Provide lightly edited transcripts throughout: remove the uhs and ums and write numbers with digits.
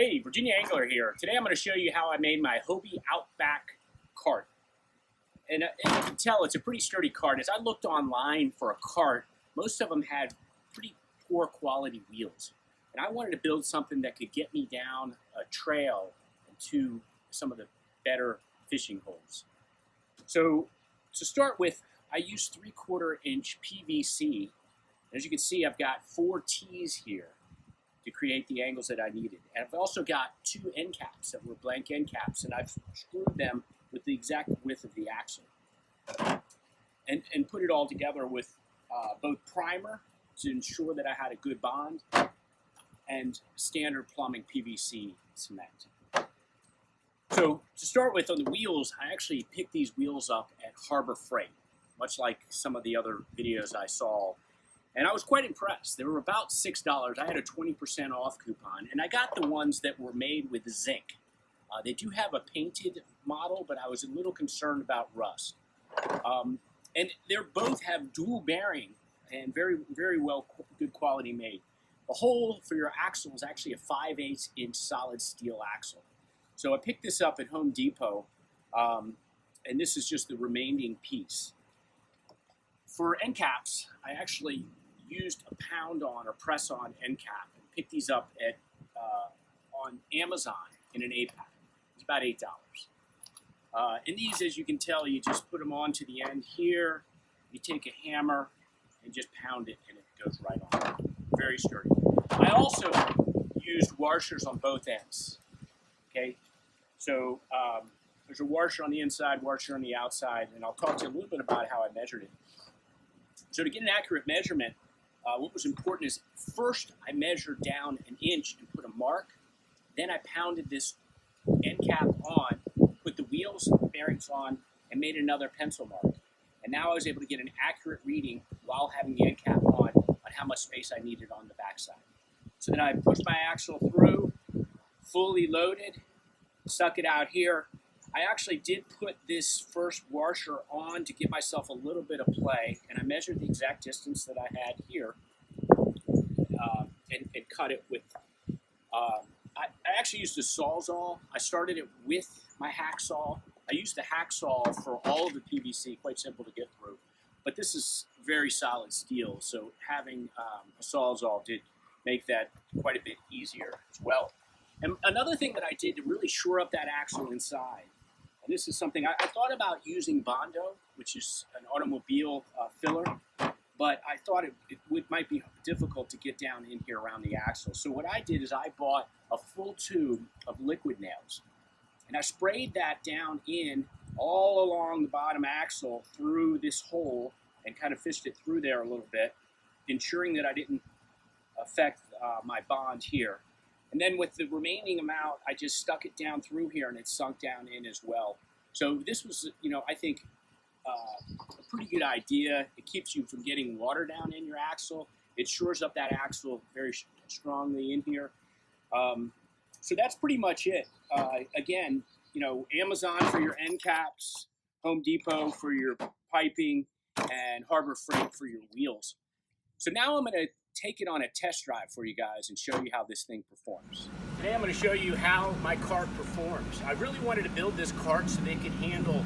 Hey, Virginia Angler here. Today I'm going to show you how I made my Hobie Outback cart. And you can tell it's a pretty sturdy cart. As I looked online for a cart, most of them had pretty poor quality wheels. And I wanted to build something that could get me down a trail to some of the better fishing holes. So to start with, I used 3/4 inch PVC. As you can see, I've got 4 T's here to create the angles that I needed. And I've also got 2 end caps that were blank end caps, and I've screwed them with the exact width of the axle. And put it all together with both primer to ensure that I had a good bond and standard plumbing PVC cement. So to start with, on the wheels, I actually picked these wheels up at Harbor Freight, much like some of the other videos I saw. And I was quite impressed. They were about $6. I had a 20% off coupon, and I got the ones that were made with zinc. They do have a painted model, but I was a little concerned about rust. And they both have dual bearing and very, very well, good quality made. The hole for your axle is actually a 5/8 inch solid steel axle. So I picked this up at Home Depot, and this is just the remaining piece. For end caps, I actually used a pound-on or press-on end cap and picked these up at on Amazon in an 8-pack. It's about $8. And these, as you can tell, you just put them onto the end here. You take a hammer and just pound it, and it goes right on. Very sturdy. I also used washers on both ends. Okay, so there's a washer on the inside, washer on the outside, and I'll talk to you a little bit about how I measured it. So to get an accurate measurement, what was important is first I measured down 1 inch and put a mark. Then I pounded this end cap on, put the wheels, bearings on, and made another pencil mark. And now I was able to get an accurate reading while having the end cap on how much space I needed on the backside. So then I pushed my axle through, fully loaded, stuck it out here. I actually did put this first washer on to give myself a little bit of play, and I measured the exact distance that I had here and cut it with, I actually used a Sawzall. I started it with my hacksaw. I used the hacksaw for all of the PVC, quite simple to get through, but this is very solid steel, so having a Sawzall did make that quite a bit easier as well. And another thing that I did to really shore up that axle inside, and this is something I thought about using Bondo, which is an automobile filler, but I thought it might be difficult to get down in here around the axle. So what I did is I bought a full tube of liquid nails, and I sprayed that down in all along the bottom axle through this hole and kind of fished it through there a little bit, ensuring that I didn't affect my bond here. And then with the remaining amount, I just stuck it down through here, and it sunk down in as well. So this was, I think a pretty good idea. It keeps you from getting water down in your axle. It shores up that axle very strongly in here. So that's pretty much it. Again, Amazon for your end caps, Home Depot for your piping, and Harbor Freight for your wheels. So now I'm going to take it on a test drive for you guys and show you how this thing performs. Today I'm going to show you how my cart performs. I really wanted to build this cart so they could handle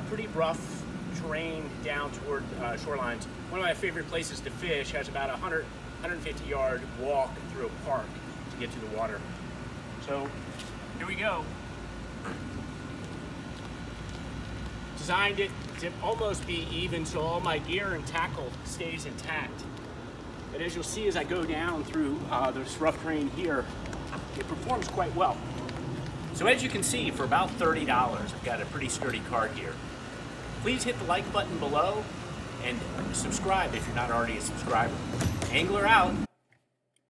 pretty rough terrain down toward shorelines. One of my favorite places to fish has about a 150 yard walk through a park to get to the water. So here we go. Designed it to almost be even so all my gear and tackle stays intact. But as you'll see as I go down through this rough terrain here, it performs quite well. So as you can see, for about $30, I've got a pretty sturdy cart here. Please hit the like button below and subscribe if you're not already a subscriber. Angler out.